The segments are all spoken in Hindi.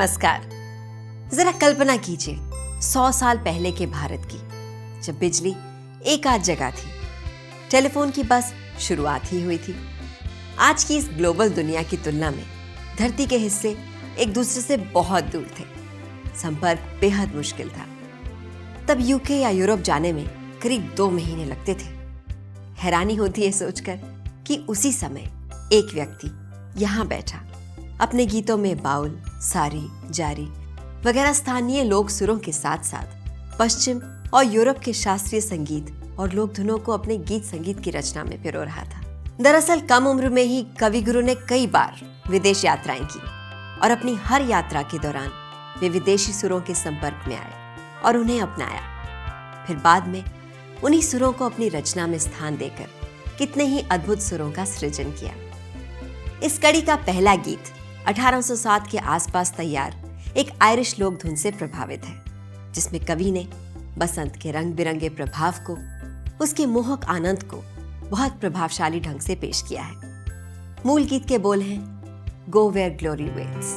नमस्कार। जरा कल्पना कीजिए 100 साल पहले के भारत की, जब बिजली एक आध जगह थी, टेलीफोन की बस शुरुआत ही हुई थी। आज की इस ग्लोबल दुनिया की तुलना में धरती के हिस्से एक दूसरे से बहुत दूर थे, संपर्क बेहद मुश्किल था। तब यूके या यूरोप जाने में करीब 2 महीने लगते थे। हैरानी होती है सोचकर कि उसी समय एक व्यक्ति यहाँ बैठा अपने गीतों में बाउल, सारी, जारी वगैरह स्थानीय लोक सुरों के साथ साथ पश्चिम और यूरोप के शास्त्रीय संगीत और लोक धुनों को अपने गीत संगीत की रचना में पिरो रहा था। दरअसल कम उम्र में ही कवि गुरु ने कई बार विदेश यात्राएं की और अपनी हर यात्रा के दौरान वे विदेशी सुरों के संपर्क में आए और उन्हें अपनाया। फिर बाद में उन्हीं सुरों को अपनी रचना में स्थान देकर कितने ही अद्भुत सुरों का सृजन किया। इस कड़ी का पहला गीत 1807 के आसपास तैयार एक आयरिश लोक धुन से प्रभावित है, जिसमें कवि ने बसंत के रंग बिरंगे प्रभाव को, उसके मोहक आनंद को बहुत प्रभावशाली ढंग से पेश किया है। मूल गीत के बोल हैं, गो वेयर ग्लोरी वेट्स।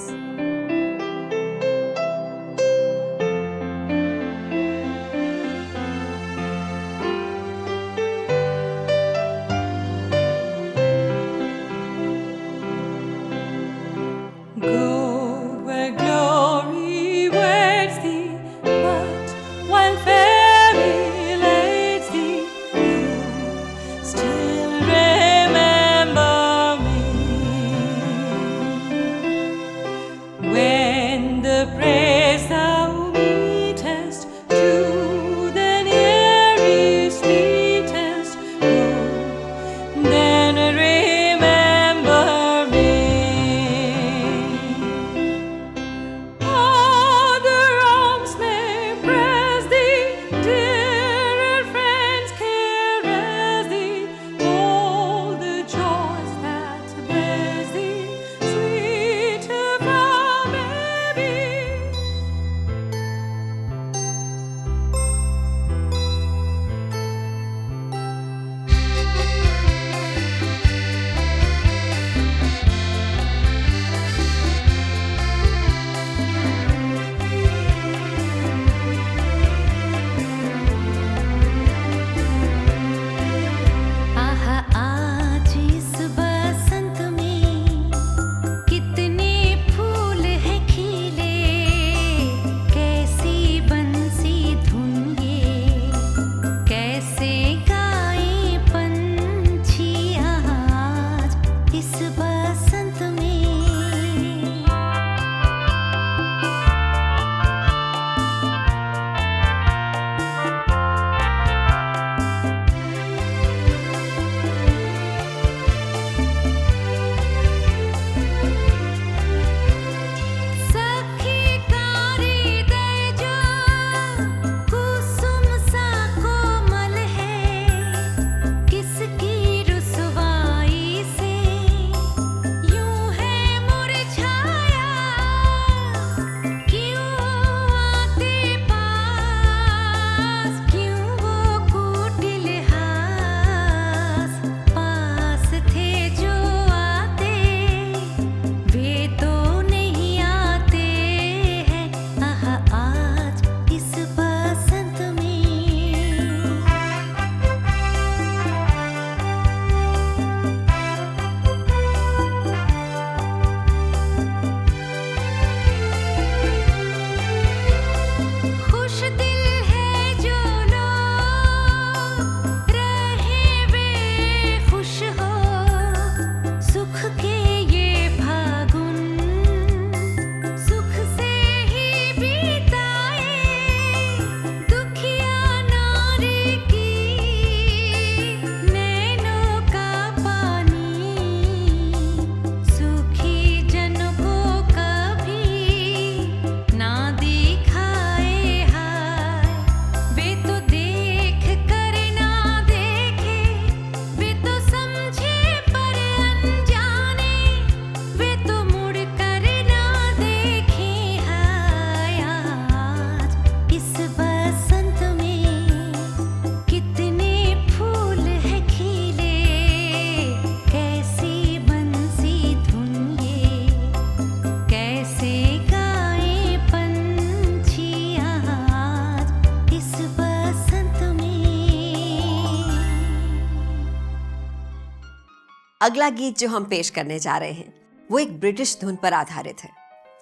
अगला गीत जो हम पेश करने जा रहे हैं वो एक ब्रिटिश धुन पर आधारित है,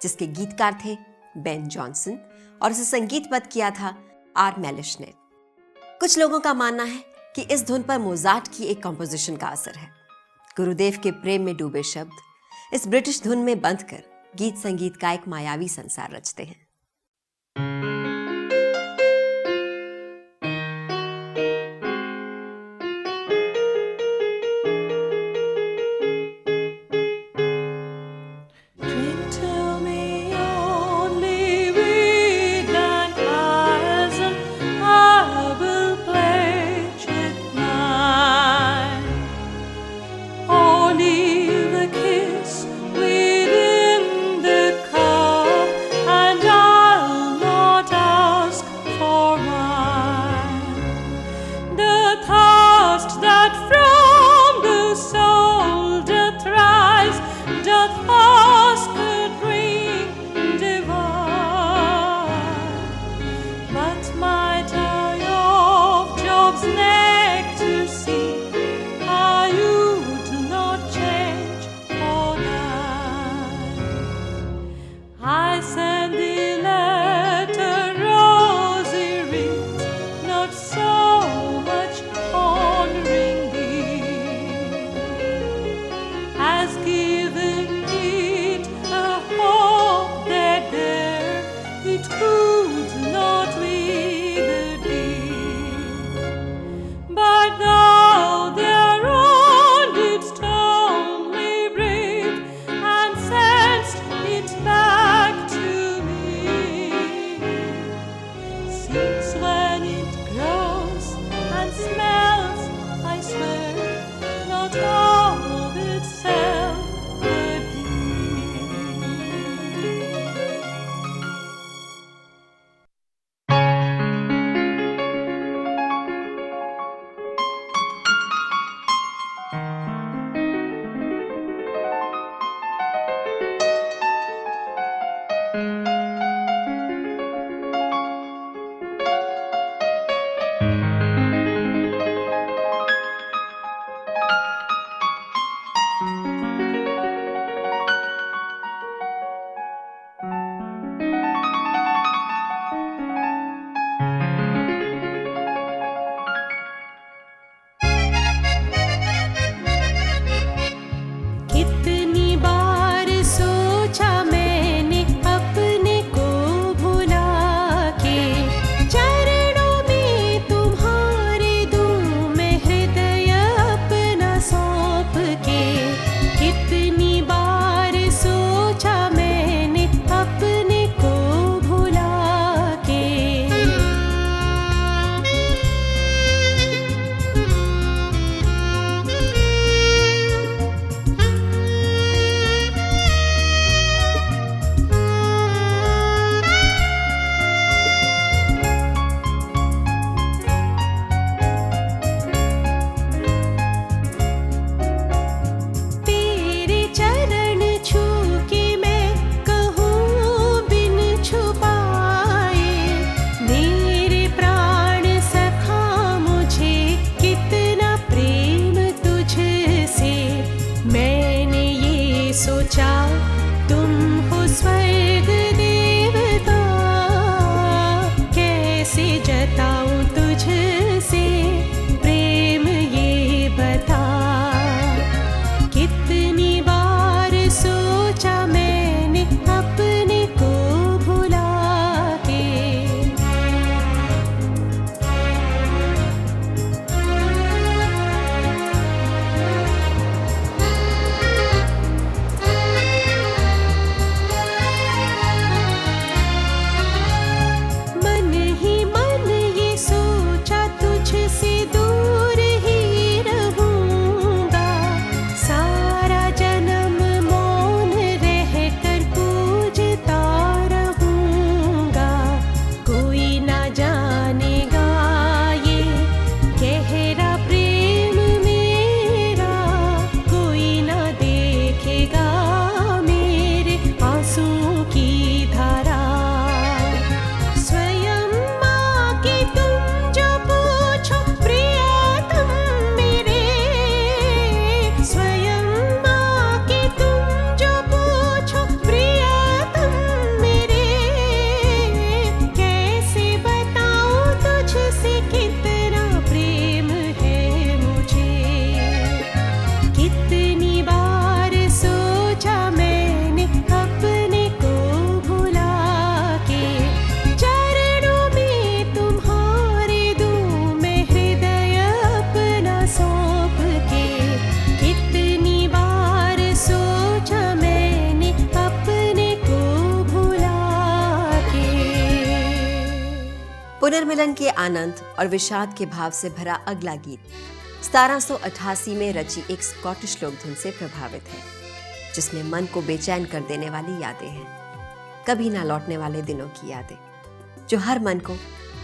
जिसके गीतकार थे बेन जॉनसन और इसे संगीतबद्ध किया था आर मेलिश ने। कुछ लोगों का मानना है कि इस धुन पर मोजार्ट की एक कंपोजिशन का असर है। गुरुदेव के प्रेम में डूबे शब्द इस ब्रिटिश धुन में बंध कर गीत संगीत का एक मायावी संसार रचते हैं। मन ही मन ये पुनर्मिलन के आनंद और विषाद के भाव से भरा अगला गीत 1788 में रची एक स्कॉटिश लोकधुन से प्रभावित है, जिसमें मन को बेचैन कर देने वाली यादें हैं, कभी ना लौटने वाले दिनों की यादें, जो हर मन को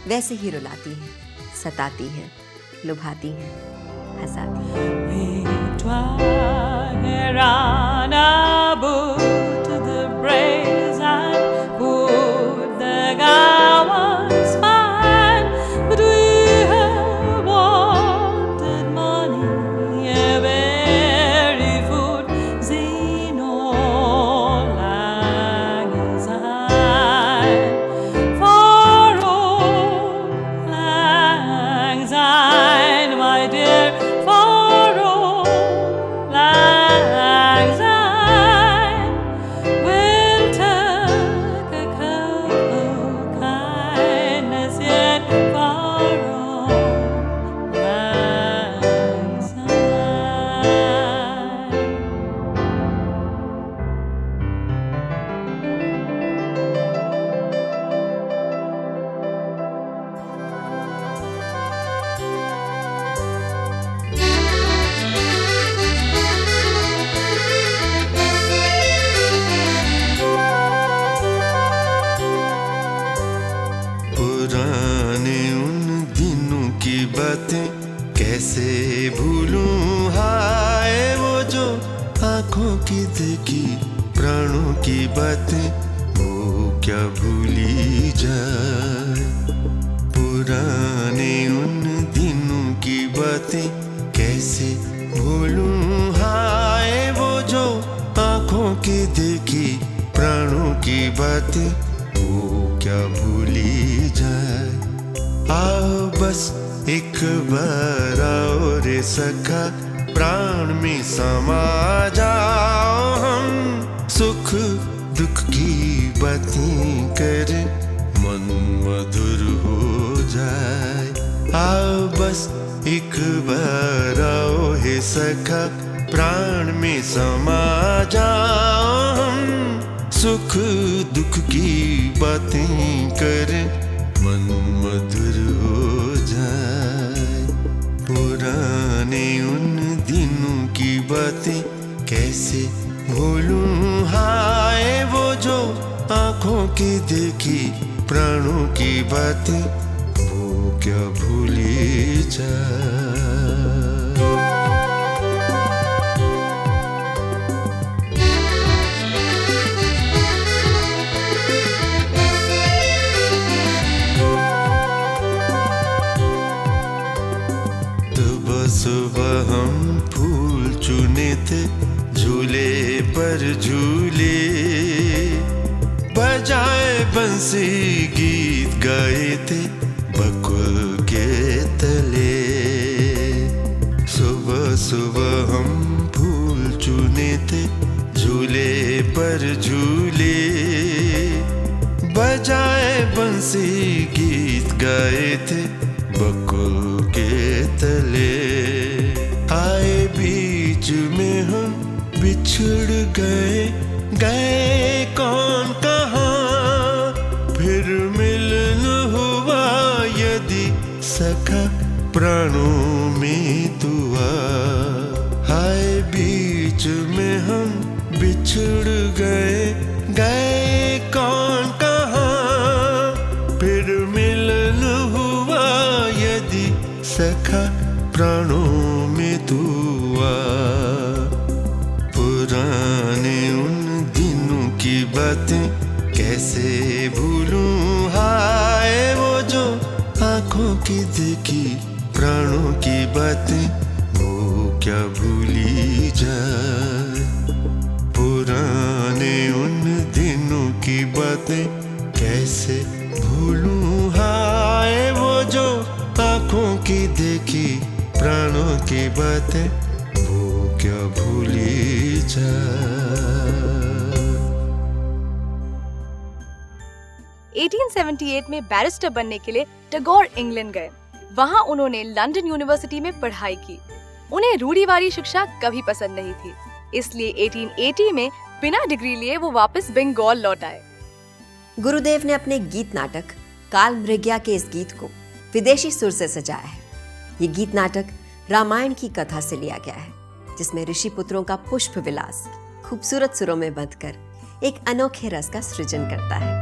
वैसे ही रुलाती हैं, सताती हैं, लुभाती हैं, हंसाती कैसे भूलूं हाय वो जो आंखों की देखी प्राणों की बातें, वो क्या भूली जाए। पुराने उन दिनों की बातें कैसे भूलूं हाय वो जो आंखों की देखी प्राणों की बातें, वो क्या भूली जाए। आओ बस एक बार आओ रे सखा, प्राण में समा जाओ हम, सुख दुख की बातें कर मन मधुर हो जाए। आओ बस एक बार आओ हे सखा, प्राण में समा जाओ हम, सुख दुख की बातें कर मन मधुर हो जाए। पुराने उन दिनों की बातें कैसे भूलूं हाय वो जो आंखों की देखी प्राणों की बातें, वो क्या भूली जाए। सुबह हम फूल चुने थे झूले पर झूले, बजाए बंसी गीत गाए थे बकुल के तले। सुबह सुबह हम फूल चुने थे झूले पर झूले, बजाए बंसी गीत गाए थे बकुल के तले। आए बीच में हम बिछड़ गए, गए कौन कहाँ, फिर मिलन हुआ यदि सखा प्राणों में तू आ। आए बीच में हम बिछड़ गए, गए कौन कहाँ, फिर मिलन हुआ यदि सखा प्राणों में तू आ। पुराने उन दिनों की बातें कैसे भूलूं हाय वो जो आंखों की देखी प्राणों की बातें, वो क्या भूली जाए। पुराने उन दिनों की बातें कैसे भूलूं हाय वो जो आंखों की देखी प्राणों की बातें, वो क्या भूली जाए। 1878 में बैरिस्टर बनने के लिए टैगोर इंग्लैंड गए। वहाँ उन्होंने लंदन यूनिवर्सिटी में पढ़ाई की। उन्हें रूढ़िवादी शिक्षा कभी पसंद नहीं थी, इसलिए 1880 में बिना डिग्री लिए वो वापस बंगाल लौट आए। गुरुदेव ने अपने गीत नाटक काल मृग्या के इस गीत को विदेशी सुर से सजाया है। ये गीत नाटक रामायण की कथा से लिया गया है, जिसमें ऋषि पुत्रों का पुष्प विलास खूबसूरत सुरों में बंधकर एक अनोखे रस का सृजन करता है।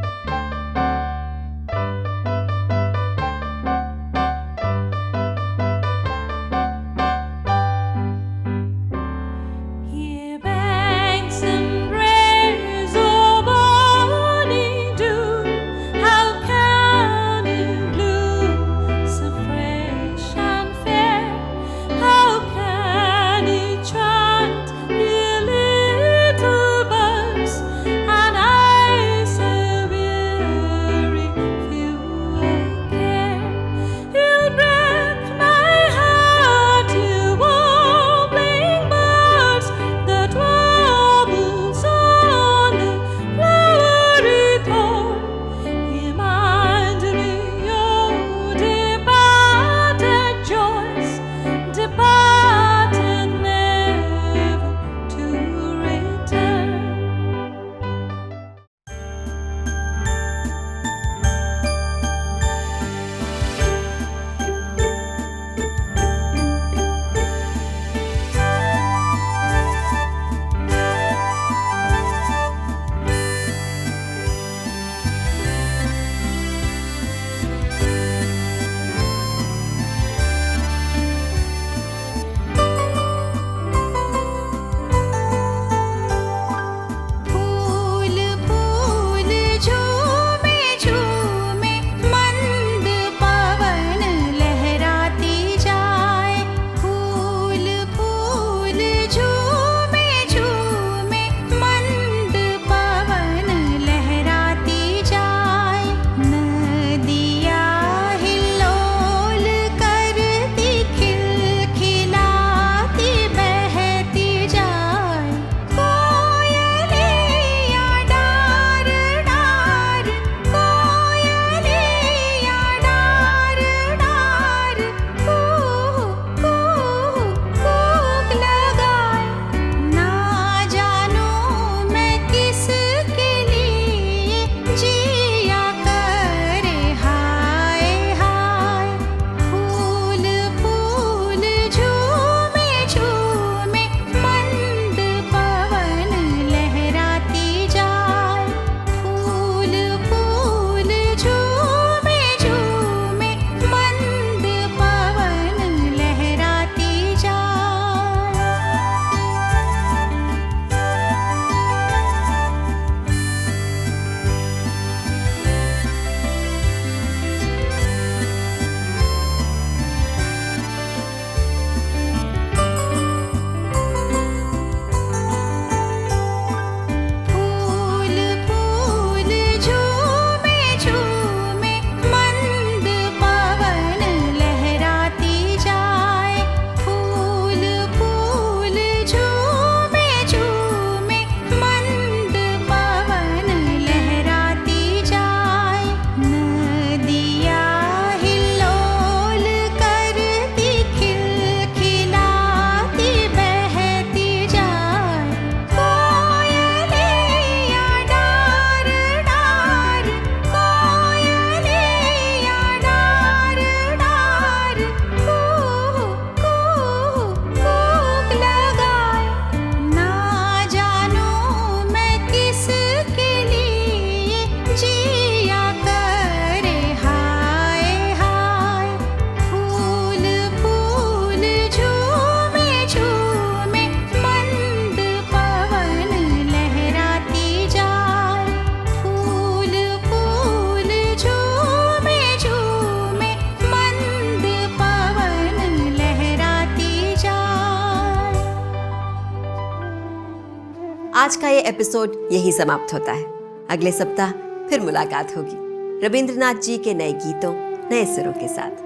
आज का ये एपिसोड यही समाप्त होता है। अगले सप्ताह फिर मुलाकात होगी रविंद्रनाथ जी के नए गीतों, नए सुरों के साथ।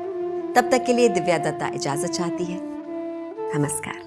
तब तक के लिए दिव्या दत्ता इजाजत चाहती है। नमस्कार।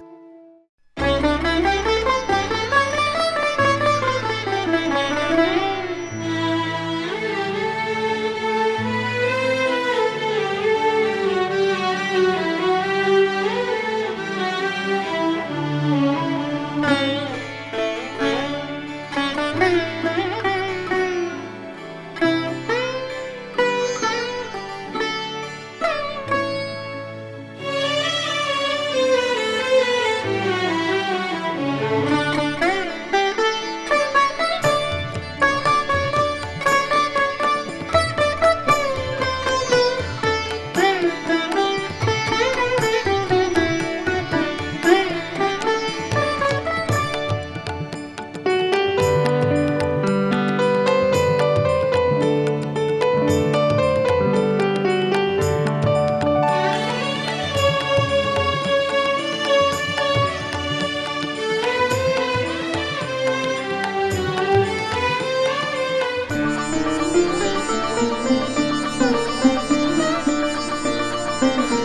है।